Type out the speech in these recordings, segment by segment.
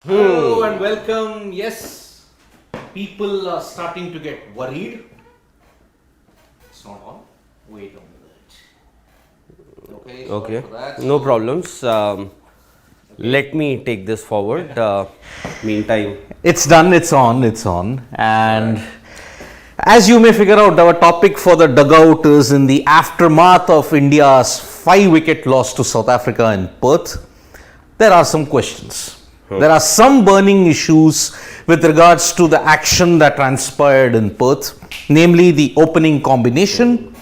Hello and welcome. Yes, people are starting to get worried. It's not on. Wait a minute. Okay. Sorry Okay, for that. no problems. Let me take this forward. Meantime, It's done, it's on. And as you may figure out, our topic for the dugout is in the aftermath of India's 5-wicket loss to South Africa in Perth. There are some questions. There are some burning issues with regards to the action that transpired in Perth, namely the opening combination,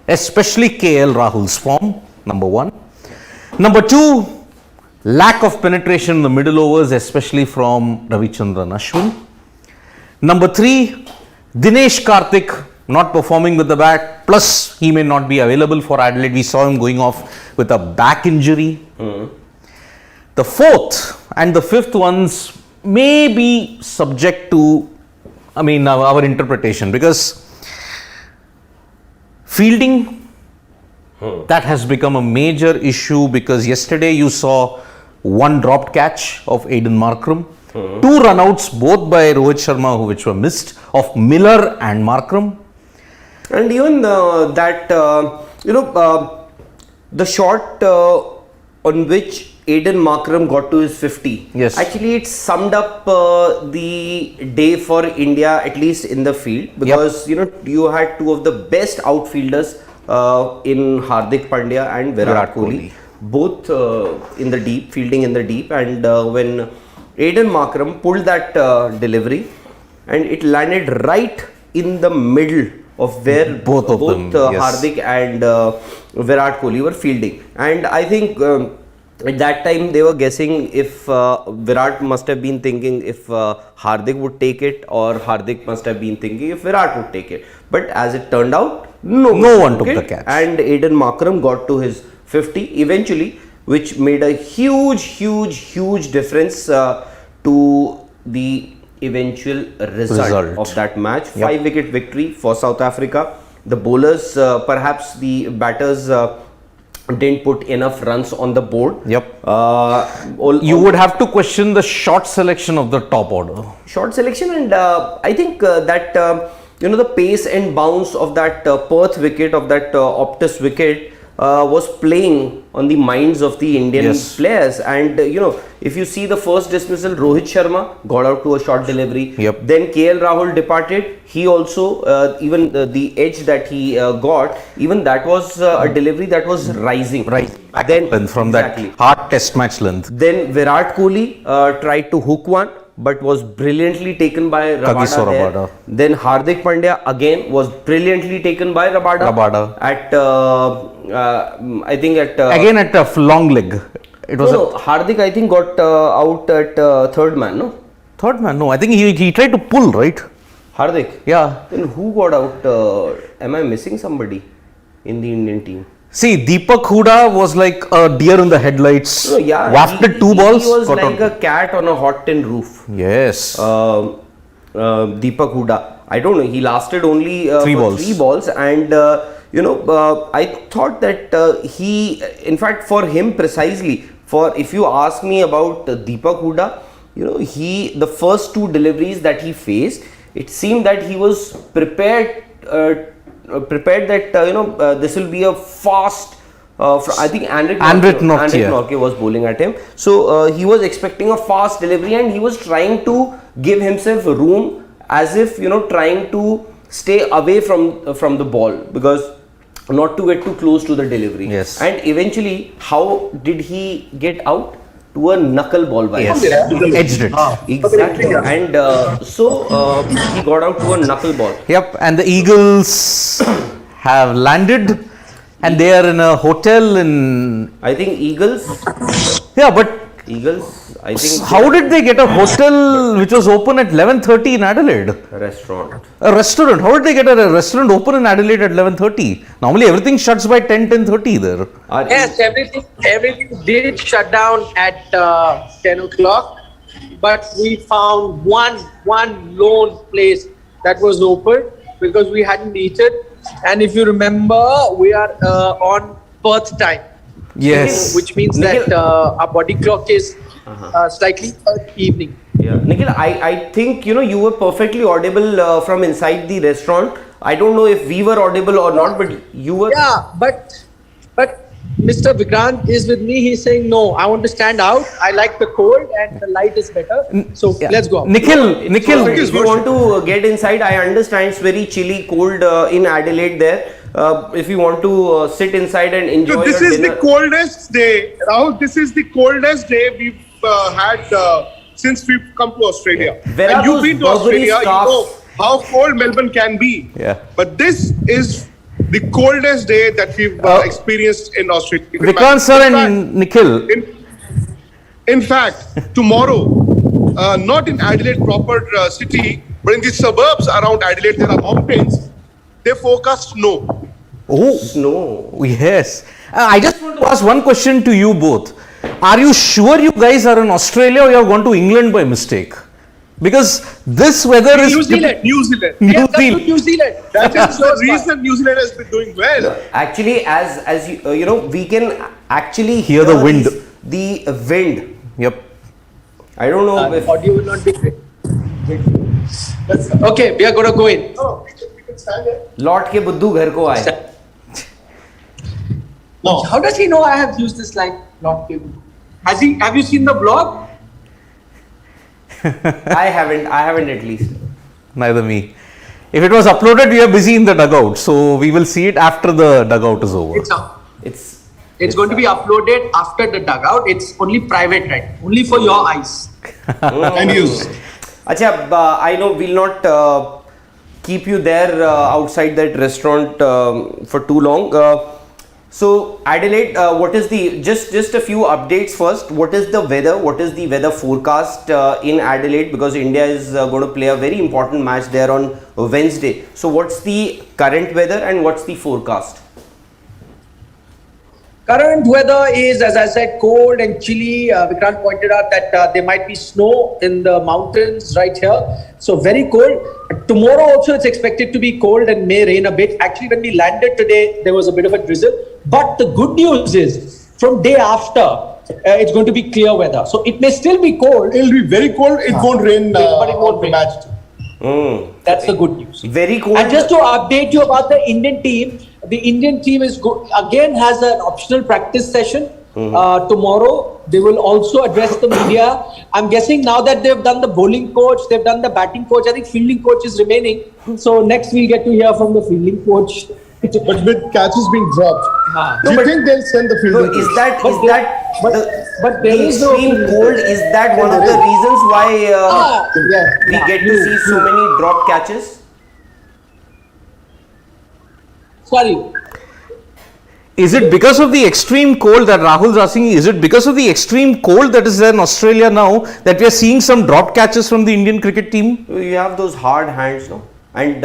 especially KL Rahul's form, number one. Number two, lack of penetration in the middle overs, especially from Ravichandran Ashwin. Number three, Dinesh Karthik not performing with the bat, plus he may not be available for Adelaide. We saw him going off with a back injury. The fourth and the fifth ones may be subject to, our interpretation, because fielding, that has become a major issue, because yesterday you saw one dropped catch of Aiden Markram, two runouts both by Rohit Sharma which were missed, of Miller and Markram. and even the shot on which Aiden Markram got to his 50. Yes. Actually, it summed up the day for India, at least in the field, because you had two of the best outfielders in Hardik Pandya and Virat Kohli, both in the deep, fielding in the deep, and when Aiden Markram pulled that delivery, and it landed right in the middle of where Both of them, yes. Hardik and Virat Kohli were fielding. And I think at that time they were guessing if Virat must have been thinking if Hardik would take it, or Hardik must have been thinking if Virat would take it. But as it turned out, no one took it, the catch. and Aiden Markram got to his 50 eventually, which made a huge difference to the eventual result of that match. 5-wicket victory for South Africa. The bowlers, perhaps the batters didn't put enough runs on the board. You would have to question the short selection of the top order. Short selection, and I think that the pace and bounce of that Perth wicket, of that Optus wicket, was playing on the minds of the Indian players. And if you see the first dismissal, Rohit Sharma got out to a short delivery. Then KL Rahul departed. He also, even the edge that he got, even that was a delivery that was rising. Then from that hard test match length. Then Virat Kohli tried to hook one, but was brilliantly taken by Rabada. Then Hardik Pandya again was brilliantly taken by Rabada. At I think at again at a long leg. It was Hardik, I think, got out at third man. No, third man. No, I think he tried to pull, right? Hardik. Yeah. Then who got out? Am I missing somebody in the Indian team? See, Deepak Hooda was like a deer in the headlights. Wafted two balls. He was like a cat on a hot tin roof. Yes. Deepak Hooda. I don't know. He lasted only three balls, and I thought that he, in fact, for him precisely, if you ask me about Deepak Hooda, the first two deliveries that he faced, it seemed that he was prepared that this will be a fast. I think Andrik Norke was bowling at him, so he was expecting a fast delivery, and he was trying to give himself room, as if trying to stay away from the ball, because not to get too close to the delivery. Yes. And eventually, how did he get out? To a knuckle ball by edged it. Exactly. And so he got out to a knuckle ball. And the Eagles have landed, and they are in a hotel in, I think Eagles, I think. How did they get a hotel which was open at 11:30 in Adelaide? A restaurant. A restaurant. How did they get a restaurant open in Adelaide at 11:30? Normally everything shuts by 10:30 there. Yes, everything did shut down at 10 o'clock, but we found one lone place that was open because we hadn't eaten. And if you remember, we are on Perth time. Yes. Which means that our body clock is slightly evening. Yeah, Nikhil, I think you were perfectly audible from inside the restaurant. I don't know if we were audible or not, but you were. Yeah, but Mr. Vikrant is with me. He's saying no. I want to stand out. I like the cold and the light is better. So let's go. Nikhil, If you want to get inside, I understand it's very chilly, cold in Adelaide there. If you want to sit inside and enjoy So this your is dinner. the coldest day, Rahul. This is the coldest day we've had since we've come to Australia. Where are And you've those been to Burberry Australia, you scarves? know how cold Melbourne can be. Yeah. But this is the coldest day that we've experienced in Australia. Vikrant sir In and fact- Nikhil. In fact, tomorrow, not in Adelaide proper city, but in the suburbs around Adelaide, there are mountains. They forecast snow. Oh, No. yes. I just want to ask one question to you both. Are you sure you guys are in Australia or you have gone to England by mistake? Because this weather is New Zealand. New Zealand. New Yes, that's Zealand. New Zealand. That is the Yours, reason New Zealand has been doing well. Actually, as you we can actually Hear the wind. The wind. Yep. I don't know if Audio will not be great. Okay, we are going to go in. Oh, we can stand there. लौट के बुद्धू घर को आए. No. How does he know I have used this line? Not cable. Have you seen the vlog? I haven't at least. Neither me. If it was uploaded, we are busy in the dugout. So we will see it after the dugout is over. It's up. It's Going to be uploaded after the dugout. It's only private, right? Only for your eyes. And use. Acha, I know we'll not keep you there outside that restaurant for too long. So Adelaide, what is the just a few updates first? What is the weather? What is the weather forecast in Adelaide? Because India is going to play a very important match there on Wednesday. So what's the current weather and what's the forecast? Current weather is, as I said, cold and chilly. Vikrant pointed out that there might be snow in the mountains right here. So very cold. Tomorrow also it's expected to be cold and may rain a bit. Actually, when we landed today, there was a bit of a drizzle. But the good news is, from day after, it's going to be clear weather. So it may still be cold. It'll be very cold. It won't rain But it won't on the rain. match. That's the good news. Very cold. And just to update you about the Indian team is again has an optional practice session tomorrow. They will also address the media. I'm guessing now that they've done the bowling coach, they've done the batting coach. I think fielding coach is remaining. So next we'll get to hear from the fielding coach. But with catches being dropped, do you but- think they'll send the So fielding? is coach? that but there the is no extreme cold? Is that one of the reasons why we get to see so many drop catches? Sorry. Is it because of the extreme cold that Rahul's asking? Is it because of the extreme cold that is there in Australia now that we are seeing some drop catches from the Indian cricket team? You have those hard hands, no? And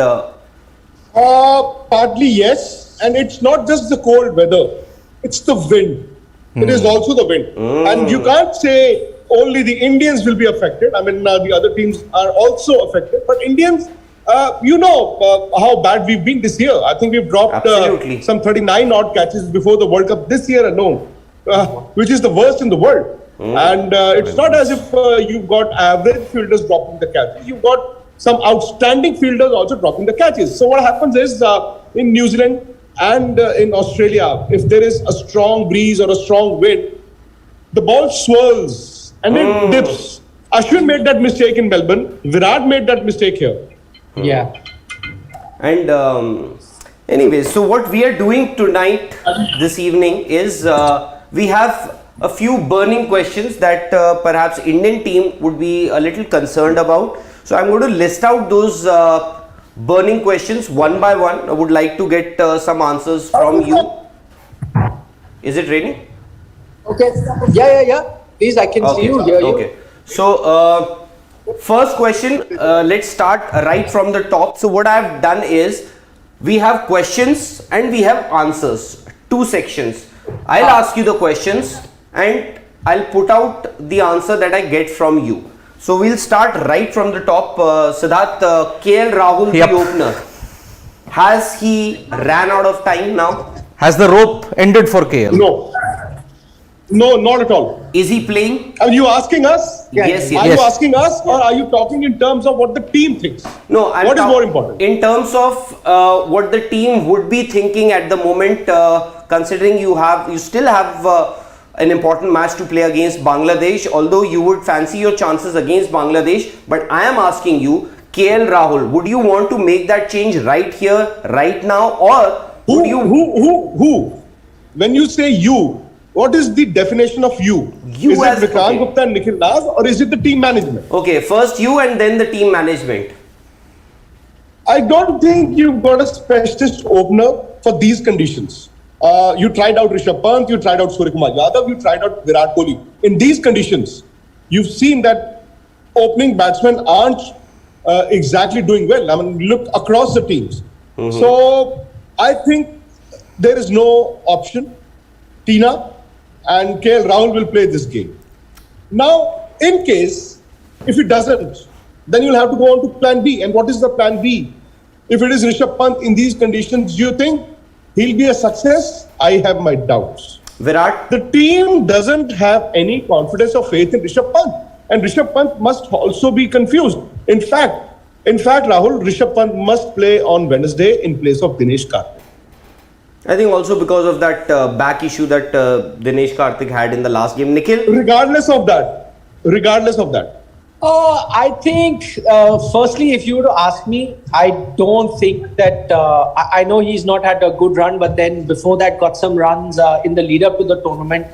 Partly yes, and it's not just the cold weather; it's the wind. It is also the wind, and you can't say only the Indians will be affected. I mean, the other teams are also affected, but Indians. How bad we've been this year. I think we've dropped Absolutely. some 39 odd catches before the World Cup this year alone, which is the worst in the world. And it's not as if you've got average fielders dropping the catches. You've got some outstanding fielders also dropping the catches. So what happens is in New Zealand and in Australia, if there is a strong breeze or a strong wind, the ball swirls and it dips. Ashwin made that mistake in Melbourne. Virat made that mistake here. Yeah. And anyway, so what we are doing tonight, this evening, is we have a few burning questions that perhaps Indian team would be a little concerned about. So I'm going to list out those burning questions one by one. I would like to get some answers from you. Is it raining? Okay. Yeah. Please, I can see you, hear you. Okay. So first question, let's start right from the top. So what I have done is, we have questions and we have answers, two sections. I'll ask you the questions and I'll put out the answer that I get from you. So we'll start right from the top. Siddharth, KL Rahul, Yep. the opener. Has he ran out of time now? Has the rope ended for KL? No, not at all. Is he playing? Are you asking us? Yes, Are yes. you asking us, or are you talking in terms of what the team thinks? No, What is more important? In terms of what the team would be thinking at the moment, considering you still have an important match to play against Bangladesh, although you would fancy your chances against Bangladesh. But I am asking you, KL Rahul, would you want to make that change right here, right now, or would you? Who? When you say you, what is the definition of you? You is as- it Vikrant okay. Gupta and Nikhil Naz, or is it the team management? Okay, first you and then the team management. I don't think you've got a specialist opener for these conditions. You tried out Rishabh Pant, you tried out Surya Kumar Yadav, you tried out Virat Kohli. In these conditions, you've seen that opening batsmen aren't exactly doing well. I mean, look across the teams. So I think there is no option. Tina and KL Rahul will play this game. Now, in case, if it doesn't, then you'll have to go on to plan B. And what is the plan B? If it is Rishabh Pant in these conditions, do you think he'll be a success? I have my doubts. Virat? The team doesn't have any confidence or faith in Rishabh Pant. And Rishabh Pant must also be confused. In fact, Rahul, Rishabh Pant must play on Wednesday in place of Dinesh Karthik. I think also because of that back issue that Dinesh Karthik had in the last game. Nikhil? Regardless of that, I think, firstly, if you were to ask me, I don't think that, I know he's not had a good run, but then before that got some runs in the lead up to the tournament,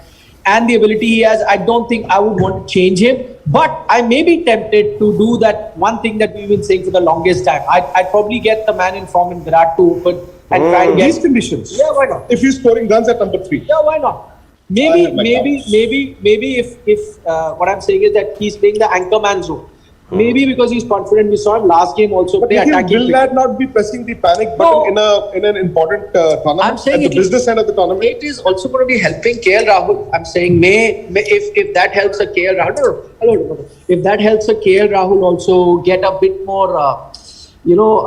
and the ability he has, I don't think I would want to change him. But I may be tempted to do that one thing that we've been saying for the longest time. I'd probably get the man in form in Virat to open and try and get... These conditions. Yeah, why not? If he's scoring runs at number 3. Yeah, why not? Maybe if what I'm saying is that he's playing the anchor man zone. Maybe because he's confident. We saw him last game also play attacking. Will that not be pressing the panic button in an important tournament? I'm saying at the business end of the tournament? It is also going to be helping KL Rahul. I'm saying if that helps a KL Rahul, if that helps a KL Rahul also get a bit more,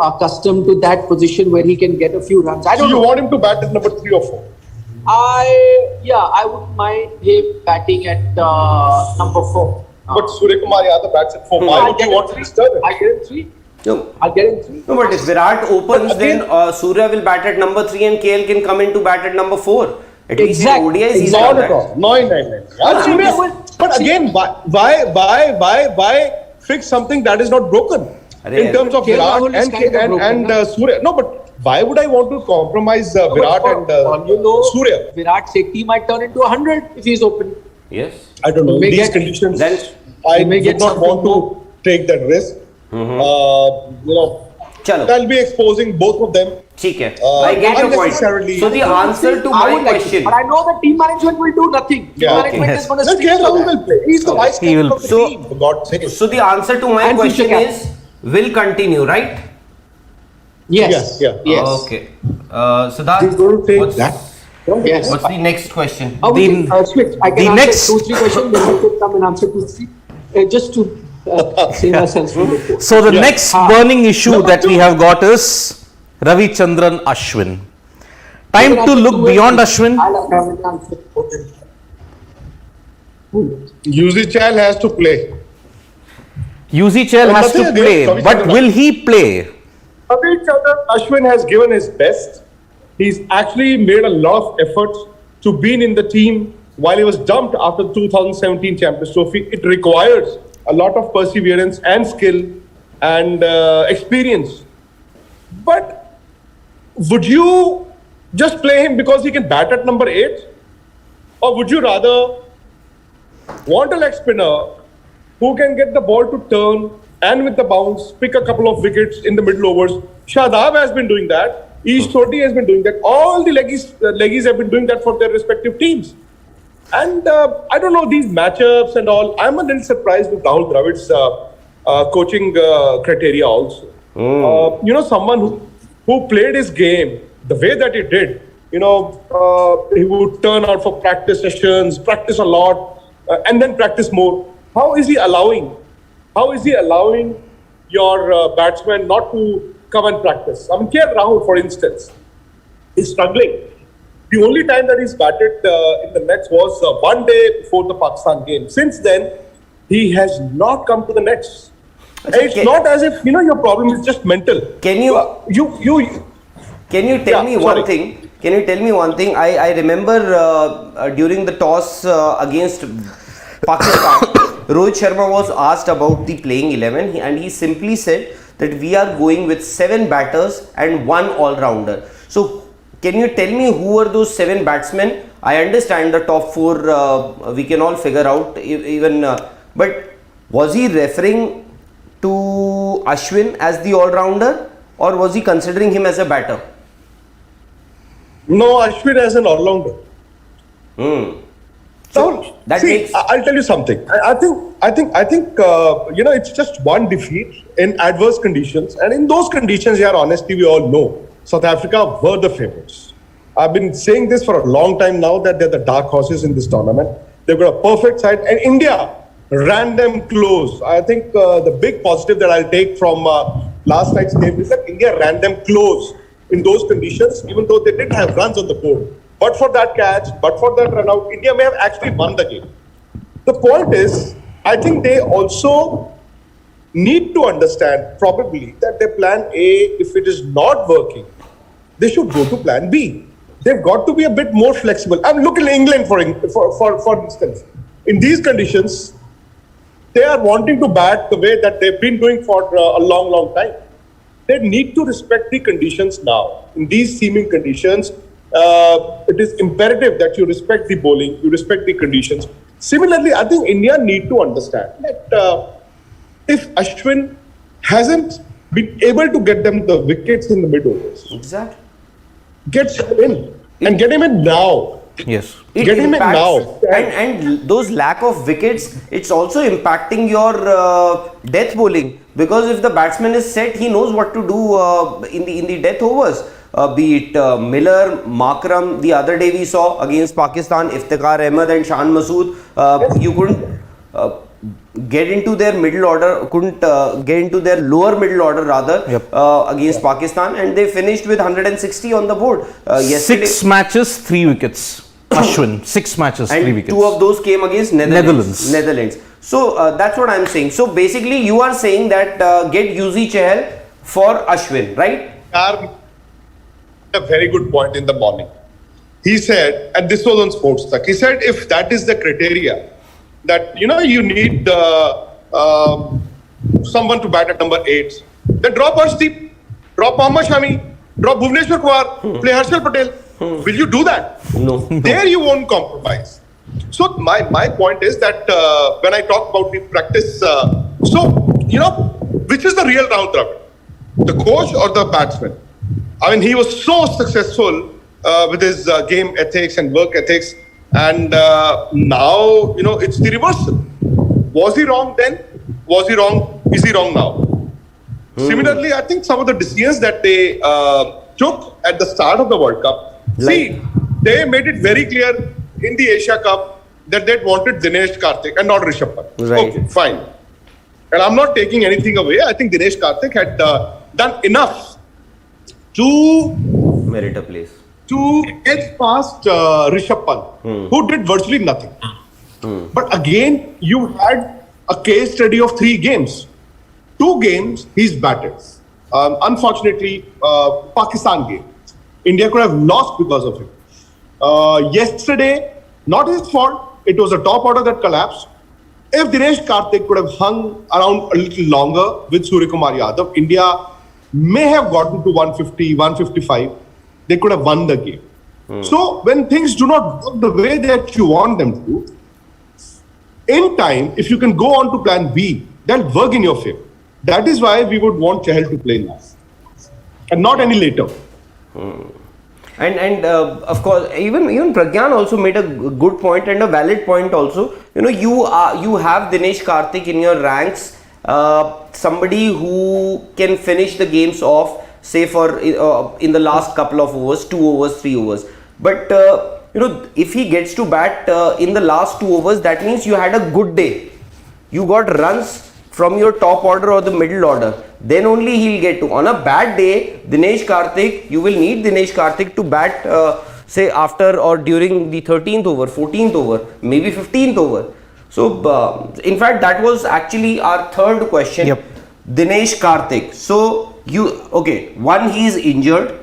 accustomed to that position where he can get a few runs. I don't So know. you want him to bat at number 3 or 4? I wouldn't mind him batting at number 4. But Surya Kumar Yadav bats at 4. Why would you want to disturb him? I get him 3. No. I'll get him 3. No, but if Virat opens, But again- then Surya will bat at number 3 and KL can come in to bat at number 4. At least in Exactly. ODIs he's Not done at that. all. No. But again, why fix something that is not broken? In terms of KL Rahul Virat is kind of and broken, Surya. No, but why would I want to compromise Virat and Surya? Virat's safety might turn into 100 if he's open. Yes. I don't know. May In these get- conditions, then I you may would get not want something to take that risk. Chalo. I'll be exposing both of them. ठीक है. I get your point. unnecessarily. So the answer to I my would like to, question. but I know the team management will do nothing. Team Yeah, management okay. is going to Then stick KL to Rahul that. will play. He's the vice He captain will- of the So- team, for God's sake. So the answer to my And future question captain. is will continue, right? Yes. Yeah. Okay. Siddharth, He's going to take what's, that. Yes. what's the next question? We The- can, switch. I can the answer next- 2-3 questions, then you could come and answer 2-3. Just to save ourselves from the four. So the next burning issue Number that we 2. have got is Ravichandran Ashwin. Time to look beyond Ashwin. I'll have an answer. Yuzi has to play. UZCHL has Nothing to against play, Ravichandran but will he play? Ashwin has given his best. He's actually made a lot of efforts to be in the team while he was dumped after the 2017 Champions Trophy. It requires a lot of perseverance and skill and experience. But would you just play him because he can bat at number 8? Or would you rather want a leg spinner who can get the ball to turn and with the bounce, pick a couple of wickets in the middle overs? Shadab has been doing that. Ish Toti has been doing that. All the leggies have been doing that for their respective teams. And I don't know, these matchups and all, I'm a little surprised with Rahul Dravid's coaching criteria also. Someone who played his game the way that he did, he would turn out for practice sessions, practice a lot, and then practice more. How is he allowing your batsman not to come and practice? I mean, KL Rahul, for instance, is struggling. The only time that he's batted in the nets was one day before the Pakistan game. Since then, he has not come to the nets. And it's not as if your problem is just mental. Can you tell me one sorry. thing? Can you tell me one thing? I remember during the toss against Pakistan, Rohit Sharma was asked about the playing 11 and he simply said that we are going with 7 batters and 1 all-rounder. So can you tell me who are those 7 batsmen? I understand the top 4 we can all figure out even, but was he referring to Ashwin as the all-rounder or was he considering him as a batter? No, Ashwin as an all-rounder. So that makes. I'll tell you something. I think it's just one defeat in adverse conditions, and in those conditions, honestly, we all know South Africa were the favorites. I've been saying this for a long time now that they're the dark horses in this tournament. They've got a perfect side, and India ran them close. I think the big positive that I'll take from last night's game is that India ran them close in those conditions, even though they didn't have runs on the board. But for that catch, but for that run out, India may have actually won the game. The point is, I think they also need to understand probably that their plan A, if it is not working, they should go to plan B. They've got to be a bit more flexible. I'm looking at England for instance. In these conditions, they are wanting to bat the way that they've been doing for a long time. They need to respect the conditions now. In these seeming conditions, it is imperative that you respect the bowling, you respect the conditions. Similarly, I think India need to understand that if Ashwin hasn't been able to get them the wickets in the mid overs, Exactly. get him in and get him in now. Yes. It Get him in impacts, now. and those lack of wickets, it's also impacting your death bowling, because if the batsman is set, he knows what to do in the death overs. Be it Miller, Makram, the other day we saw against Pakistan, Iftikhar Ahmed and Shan Masood, you couldn't get into their middle order, get into their lower middle order rather, against Pakistan, and they finished with 160 on the board. Yesterday, 6 matches, 3 wickets. Ashwin, 6 matches, 3 and wickets. 2 of those came against Netherlands. So that's what I'm saying. So basically, you are saying that get Yuzi Chahal for Ashwin, right? A very good point in the morning. He said, and this was on SportsTech, he said if that is the criteria, that you need someone to bat at number 8, then drop Arshdeep, drop Mohammad Shami, drop Bhuvneshwar Kumar, play Harshal Patel. Will you do that? No. There you won't compromise. So my point is that when I talk about the practice, which is the real Rahul Dravid? The coach or the batsman? I mean, he was so successful with his game ethics and work ethics, and now it's the reversal. Was he wrong then? Was he wrong? Is he wrong now? Similarly, I think some of the decisions that they took at the start of the World Cup. See, they made it very clear in the Asia Cup that they wanted Dinesh Karthik and not Rishabh Pant. Right. Okay, fine. And I'm not taking anything away. I think Dinesh Karthik had done enough to Merit a place. to get past Rishabh Pant, who did virtually nothing. But again, you had a case study of 3 games. 2 games, he's batted. Unfortunately, Pakistan game. India could have lost because of it. Yesterday, not his fault. It was a top order that collapsed. If Dinesh Karthik could have hung around a little longer with Suryakumar Yadav, India may have gotten to 150, 155. They could have won the game. So when things do not work the way that you want them to, in time, if you can go on to plan B, they'll work in your favor. That is why we would want Chahal to play now, and not any later. And of course, even Pragyan also made a good point and a valid point also. You have Dinesh Karthik in your ranks, somebody who can finish the games off, say for in the last couple of overs, 2 overs, 3 overs. But if he gets to bat in the last 2 overs, that means you had a good day. You got runs from your top order or the middle order, then only he'll get to. On a bad day, Dinesh Karthik, you will need Dinesh Karthik to bat say after or during the 13th over, 14th over, maybe 15th over. So, in fact, that was actually our third question. Yep. Dinesh Karthik. So, one, he is injured.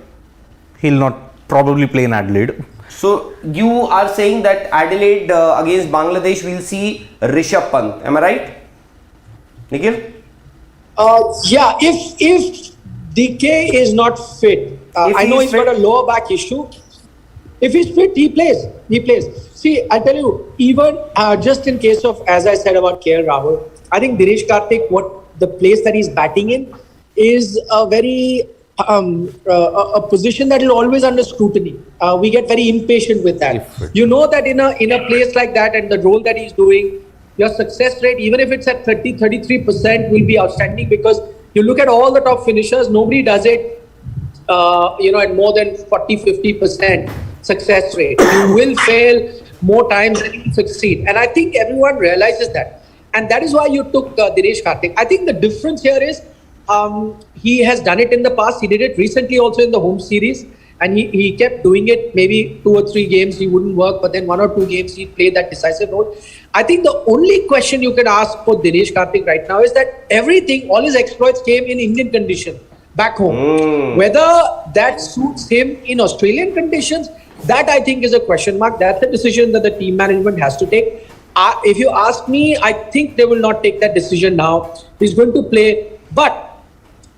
He'll not probably play in Adelaide. So, you are saying that Adelaide against Bangladesh will see Rishabh Pant. Am I right? Nikhil? Yeah, if DK is not fit, I know he's got a lower back issue. If he's fit, he plays. He plays. See, I tell you, even just in case of, as I said about KL Rahul, I think Dinesh Karthik, the place that he's batting in is a very a position that is always under scrutiny. We get very impatient with that. You know that in a place like that and the role that he's doing, your success rate, even if it's at 33%, will be outstanding, because you look at all the top finishers, nobody does it, at more than 40-50% success rate. You will fail more times than you succeed. And I think everyone realizes that. And that is why you took Dinesh Karthik. I think the difference here is he has done it in the past. He did it recently also in the home series. And he kept doing it. Maybe 2 or 3 games he wouldn't work, but then 1 or 2 games he played that decisive role. I think the only question you can ask for Dinesh Karthik right now is that all his exploits came in Indian condition back home. Whether that suits him in Australian conditions, that I think is a question mark. That's a decision that the team management has to take. If you ask me, I think they will not take that decision now. He's going to play, but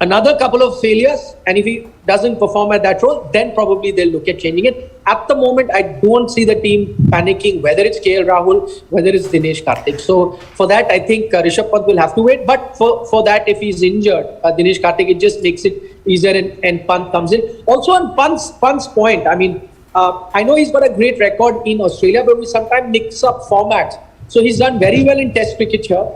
another couple of failures, and if he doesn't perform at that role, then probably they'll look at changing it. At the moment, I don't see the team panicking, whether it's KL Rahul, whether it's Dinesh Karthik. So for that, I think Rishabh Pant will have to wait. But for that, if he's injured, Dinesh Karthik, it just makes it easier, and Pant comes in. Also on Pant's point, I mean, I know he's got a great record in Australia, but we sometimes mix up formats. So he's done very well in Test cricket here,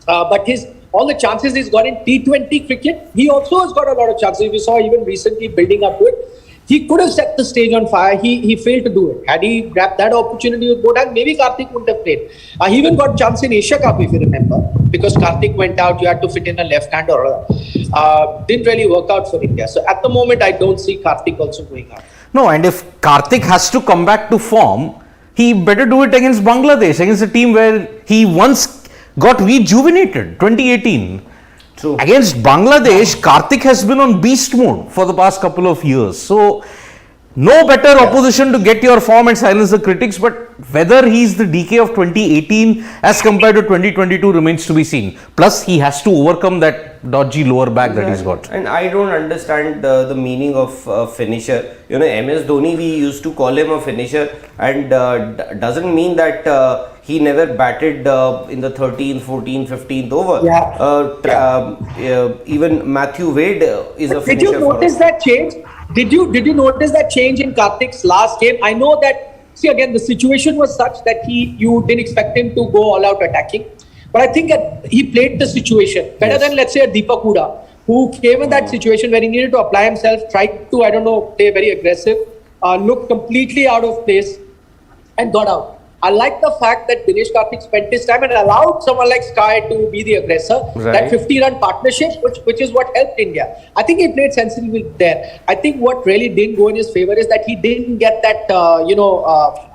but all the chances he's got in T20 cricket, he also has got a lot of chances. If you saw even recently building up to it, he could have set the stage on fire. He failed to do it. Had he grabbed that opportunity with both hands, maybe Karthik wouldn't have played. He even got chance in Asia Cup, if you remember, because Karthik went out. You had to fit in a left-hander. Didn't really work out for India. So at the moment, I don't see Karthik also going out. No, and if Karthik has to come back to form, he better do it against Bangladesh, against a team where he once got rejuvenated, 2018. True. Against Bangladesh, Karthik has been on beast mode for the past couple of years. So, no better opposition to get your form and silence the critics, but whether he's the DK of 2018 as compared to 2022 remains to be seen. Plus, he has to overcome that dodgy lower back that he's got. And I don't understand the meaning of finisher. MS Dhoni, we used to call him a finisher, and doesn't mean that he never batted in the 13th, 14th, 15th over. Even Matthew Wade is a finisher. Did you notice that change? Did you notice that change in Karthik's last game? I know that, see, again, the situation was such that you didn't expect him to go all out attacking. But I think that he played the situation better than, let's say, a Deepak Hooda, who came in that situation where he needed to apply himself, tried to, play very aggressive, looked completely out of place and got out. I like the fact that Dinesh Karthik spent his time and allowed someone like Sky to be the aggressor. Right. That 50-run partnership, which is what helped India. I think he played sensibly there. I think what really didn't go in his favor is that he didn't get that,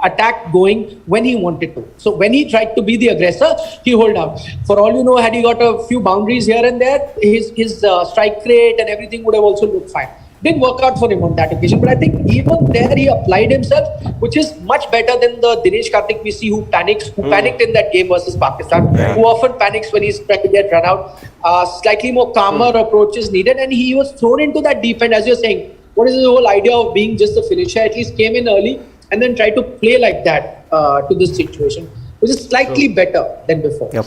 attack going when he wanted to. So when he tried to be the aggressor, he held out. For all you know, had he got a few boundaries here and there, his strike rate and everything would have also looked fine. Didn't work out for him on that occasion, but I think even there he applied himself, which is much better than the Dinesh Karthik we see who panicked in that game versus Pakistan, who often panics when he's trying to get run out. Slightly more calmer approach is needed, and he was thrown into that deep end, as you're saying. What is the whole idea of being just a finisher? At least came in early and then tried to play like that to this situation, which is slightly better than before. Yep.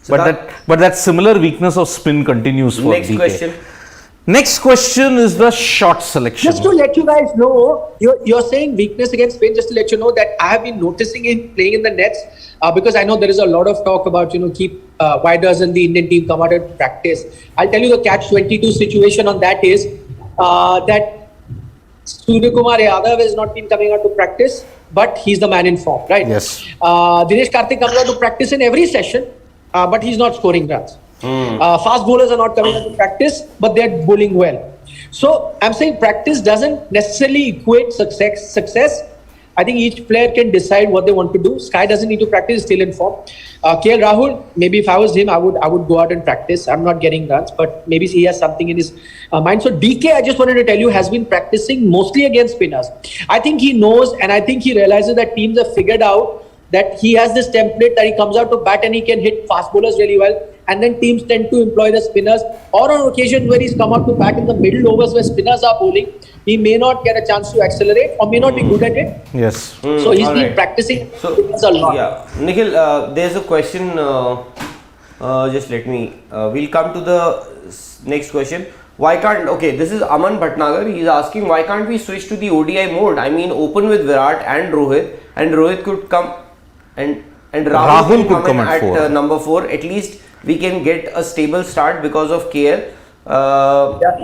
But that similar weakness of spin continues for Next DK. question. Next question is the shot selection. Just to let you guys know, you're saying weakness against Spain, just to let you know that I have been noticing him playing in the nets because I know there is a lot of talk about, why doesn't the Indian team come out and practice? I'll tell you the catch-22 situation on that is that Suryakumar Yadav has not been coming out to practice, but he's the man in form, right? Yes. Dinesh Karthik comes out to practice in every session, but he's not scoring runs. Fast bowlers are not coming out to practice, but they're bowling well. So I'm saying practice doesn't necessarily equate success. I think each player can decide what they want to do. Sky doesn't need to practice; still in form. KL Rahul, maybe if I was him, I would go out and practice. I'm not getting runs, but maybe he has something in his mind. So DK, I just wanted to tell you, has been practicing mostly against spinners. I think he knows, and I think he realizes that teams have figured out that he has this template that he comes out to bat and he can hit fast bowlers really well. And then teams tend to employ the spinners, or on occasion where he's come out to bat in the middle overs where spinners are bowling, he may not get a chance to accelerate or may not be good at it. Yes. So he's been practicing a lot. Yeah, Nikhil, there's a question. Just let me. We'll come to the next question. Why can't? Okay, this is Aman Bhatnagar. He's asking, why can't we switch to the ODI mode? I mean, open with Virat and Rohit could come and Rahul could come at number 4. At least we can get a stable start because of KL.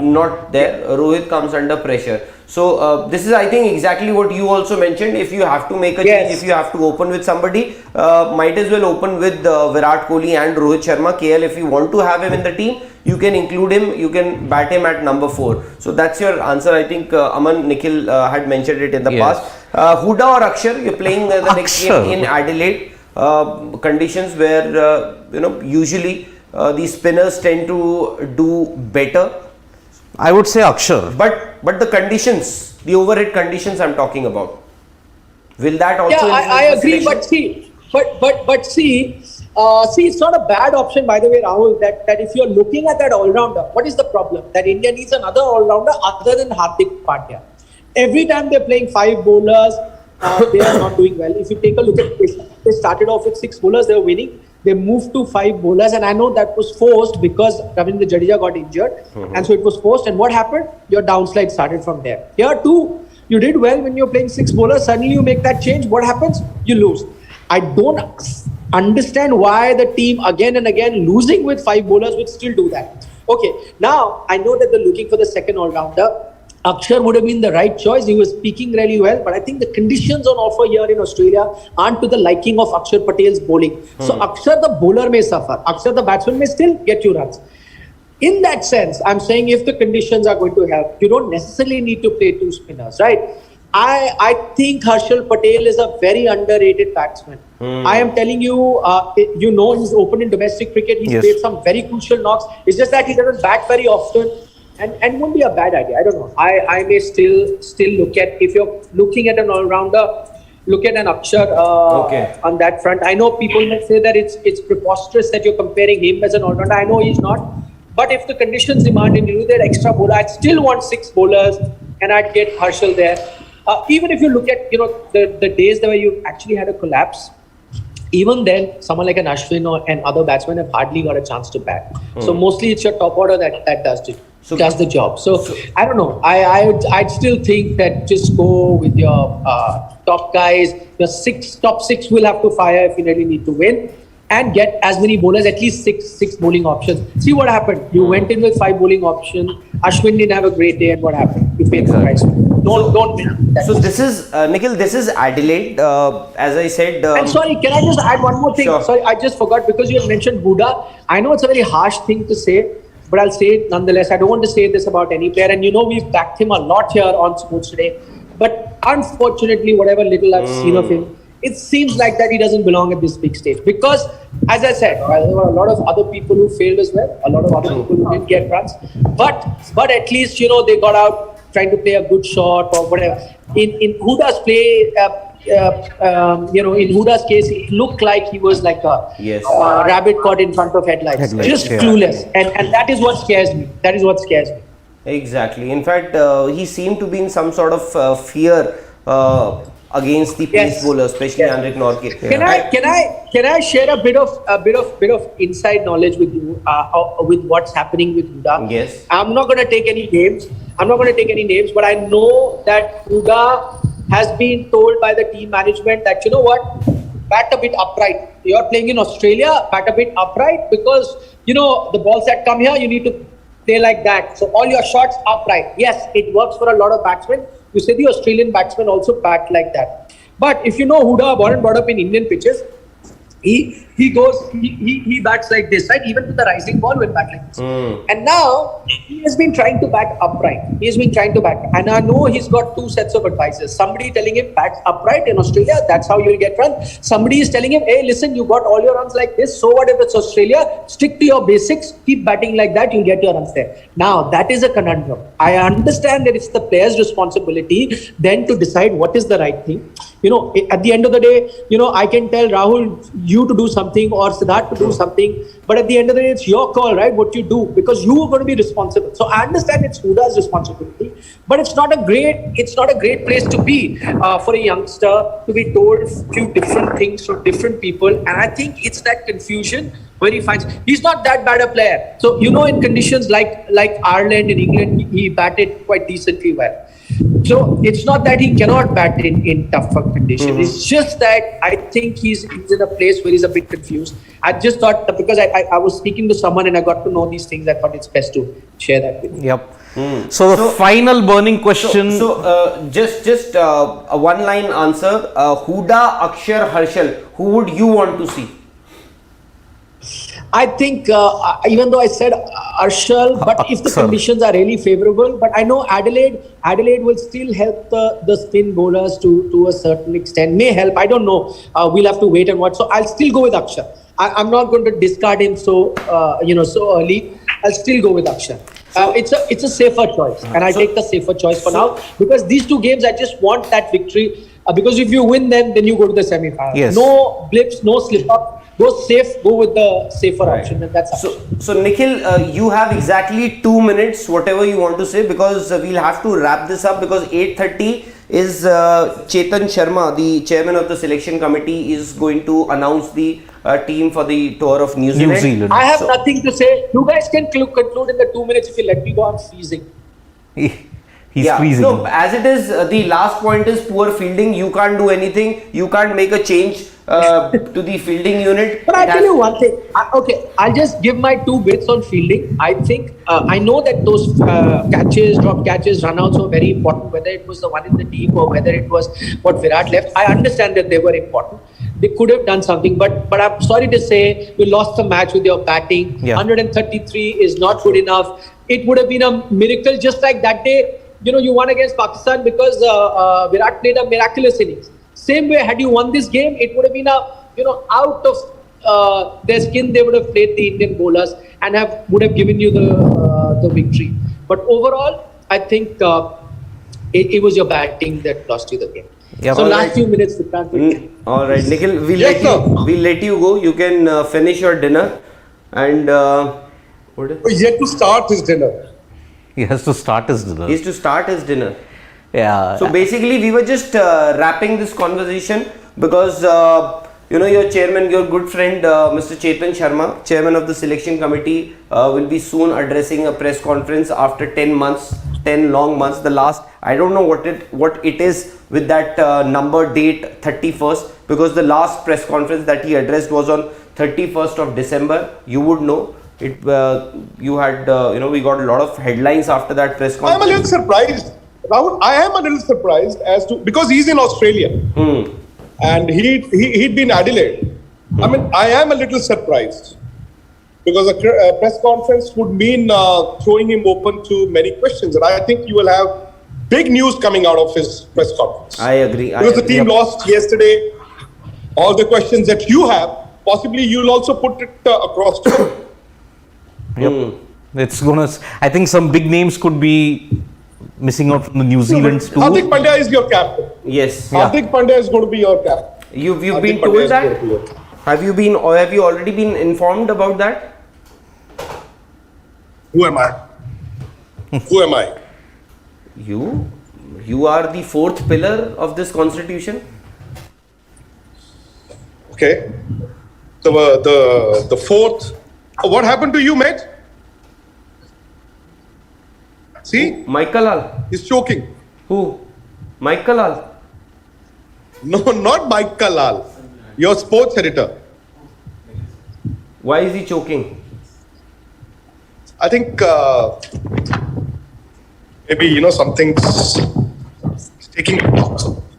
Not there. Rohit comes under pressure. So this is, I think, exactly what you also mentioned. If you have to make a change, if you have to open with somebody, might as well open with Virat Kohli and Rohit Sharma. KL, if you want to have him in the team, you can include him. You can bat him at number 4. So that's your answer. I think Aman, Nikhil had mentioned it in the past. Huda or Akshar, you're playing the next game in Adelaide. Conditions where usually these spinners tend to do better. I would say Akshar. But the conditions, the overhead conditions I'm talking about, will that also? Yeah, I agree. But see, it's not a bad option, by the way, Rahul. That if you're looking at that all-rounder, what is the problem? That India needs another all-rounder other than Hardik Pandya. Every time they're playing 5 bowlers, they are not doing well. If you take a look at this, they started off with 6 bowlers, they were winning. They moved to 5 bowlers, and I know that was forced because Ravindra Jadeja got injured, and so it was forced. And what happened? Your downslide started from there. Here too, you did well when you're playing 6 bowlers. Suddenly you make that change. What happens? You lose. I don't understand why the team again and again losing with 5 bowlers would still do that. Okay, now I know that they're looking for the second all-rounder. Akshar would have been the right choice. He was speaking really well, but I think the conditions on offer here in Australia aren't to the liking of Akshar Patel's bowling. So Akshar the bowler may suffer. Akshar the batsman may still get you runs. In that sense, I'm saying if the conditions are going to help, you don't necessarily need to play 2 spinners, right? I think Harshal Patel is a very underrated batsman. I am telling you, he's open in domestic cricket. He's played some very crucial knocks. It's just that he doesn't bat very often. And it won't be a bad idea. I don't know. I may still look at, if you're looking at an all-rounder, look at an Akshar on that front. I know people may say that it's preposterous that you're comparing him as an all-rounder. I know he's not. But if the conditions demand and you do that extra bowler, I'd still want 6 bowlers and I'd get Harshal there. Even if you look at the days where you actually had a collapse, even then, someone like an Ashwin and other batsmen have hardly got a chance to bat. So mostly it's your top order that does the job. So I don't know. I'd still think that just go with your top guys. Your top six will have to fire if you really need to win, and get as many bowlers, at least six bowling options. See what happened. You went in with 5 bowling options. Ashwin didn't have a great day, and what happened? You paid the price. Don't win. So this is Nikhil. This is Adelaide. As I said. I'm sorry. Can I just add one more thing? Sure. Sorry, I just forgot because you had mentioned Buddha. I know it's a very harsh thing to say, but I'll say it nonetheless. I don't want to say this about any player, and we've backed him a lot here on Sports Today. But unfortunately, whatever little I've seen of him, it seems like that he doesn't belong at this big stage. Because, as I said, there were a lot of other people who failed as well. A lot of other people who didn't get runs. But at least they got out trying to play a good shot or whatever. In Huda's play, in Huda's case, it looked like he was like a rabbit caught in front of headlights. Just clueless. And that is what scares me. Exactly. In fact, he seemed to be in some sort of fear against the pace bowler, especially Henrik Norgay. Can I share a bit of inside knowledge with you with what's happening with Huda? Yes. I'm not going to take any names. But I know that Huda has been told by the team management that bat a bit upright. You're playing in Australia, bat a bit upright because the balls that come here, you need to play like that. So all your shots upright. Yes, it works for a lot of batsmen. You say the Australian batsmen also bat like that. But if Huda born and brought up in Indian pitches, he he bats like this, right? Even with the rising ball, will bat like this. And now he has been trying to bat upright. He has been trying to bat, and I know he's got two sets of advisors. Somebody telling him bat upright in Australia, that's how you'll get runs. Somebody is telling him, hey, listen, you got all your runs like this. So what if it's Australia? Stick to your basics. Keep batting like that. You'll get your runs there. Now that is a conundrum. I understand that it's the player's responsibility then to decide what is the right thing. You know, at the end of the day, you know, I can tell Rahul, you to do something or Siddharth to do something, but at the end of the day, it's your call, right? What you do, because you are going to be responsible. So I understand it's Huda's responsibility, but it's not a great place to be for a youngster to be told a few different things from different people. And I think it's that confusion where he finds he's not that bad a player. So, you know, in conditions like Ireland and England, he batted quite decently well. So it's not that he cannot bat in tougher conditions. It's just that I think he's in a place where he's a bit confused. I just thought, because I was speaking to someone and I got to know these things, I thought it's best to share that with you. Yep. So the final burning question. Just a one-line answer. Huda, Akshar, Harshal. Who would you want to see? I think, even though I said Arshal, but if the conditions are really favorable, but I know Adelaide will still help the spin bowlers to a certain extent. May help, I don't know. We'll have to wait and watch. So I'll still go with Akshar. I'm not going to discard him so early. I'll still go with Akshar. It's a safer choice, and I take the safer choice for now, because these two games I just want that victory. Because if you win them, then you go to the semi-final. Yes. No blips, no slip-up. Go safe, go with the safer option, and that's so Nikhil, you have exactly 2 minutes, whatever you want to say, because we'll have to wrap this up, because 8:30 is Chetan Sharma, the chairman of the selection committee, is going to announce the team for the tour of New Zealand. I have nothing to say. You guys can conclude in the 2 minutes if you let me go. I'm freezing. He's freezing. No, as it is, the last point is poor fielding. You can't do anything. You can't make a change to the fielding unit. But I'll tell you one thing. I'll just give my 2 bits on fielding. I think, I know that those catches, drop catches, runouts were very important, whether it was the one in the deep or whether it was what Virat left. I understand that they were important. They could have done something, but I'm sorry to say, you lost the match with your batting. 133 is not good enough. It would have been a miracle, just like that day. You know, you won against Pakistan because Virat played a miraculous innings. Same way, had you won this game, it would have been out of their skin. They would have played the Indian bowlers and would have given you the victory. But overall, I think it was your batting that lost you the game. Yep. So last few minutes, all right, Nikhil, we'll let you go. You can finish your dinner, and yet to start his dinner. He has to start his dinner. He has to start his dinner. Yeah. So basically, we were just wrapping this conversation because your chairman, your good friend, Mr. Chetan Sharma, chairman of the selection committee, will be soon addressing a press conference after 10 months, 10 long months. The last, I don't know what it is with that number date 31st, because the last press conference that he addressed was on 31st of December. You would know. We got a lot of headlines after that press conference. I'm a little surprised, Rahul. I am a little surprised because he's in Australia and he'd been Adelaide. I mean, I am a little surprised because a press conference would mean throwing him open to many questions, and I think you will have big news coming out of his press conference. I agree. Because the team lost yesterday. All the questions that you have, possibly you'll also put it across to him. Yep. It's gonna. I think some big names could be missing out from the New Zealand tour. Hardik Pandya is your captain. Yes. Hardik Pandya is going to be your captain. You've been told that? Have you already been informed about that? Who am I? Who am I? You are the fourth pillar of this constitution. Okay. The fourth. What happened to you, mate? See? Michael Lal. He's choking. Who? Michael Lal. No, not Michael Lal. Your sports editor. Why is he choking? I think maybe something's taking.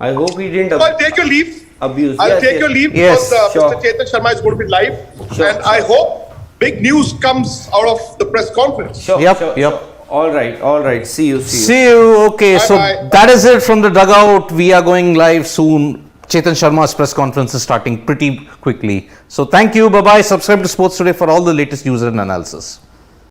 I hope he didn't. Well, take your leave. Abuse. I'll Yes, take yes. your leave Yes, because sure. Mr. Chetan Sharma is going to be live, Sure, and I hope big news comes out of the press conference. Sure, Yep, sure, yep. sure. All right. See you. See you. Okay, so Bye-bye. that is it from the dugout. We are going live soon. Chetan Sharma's press conference is starting pretty quickly. So thank you. Bye bye. Subscribe to Sports Today for all the latest news and analysis.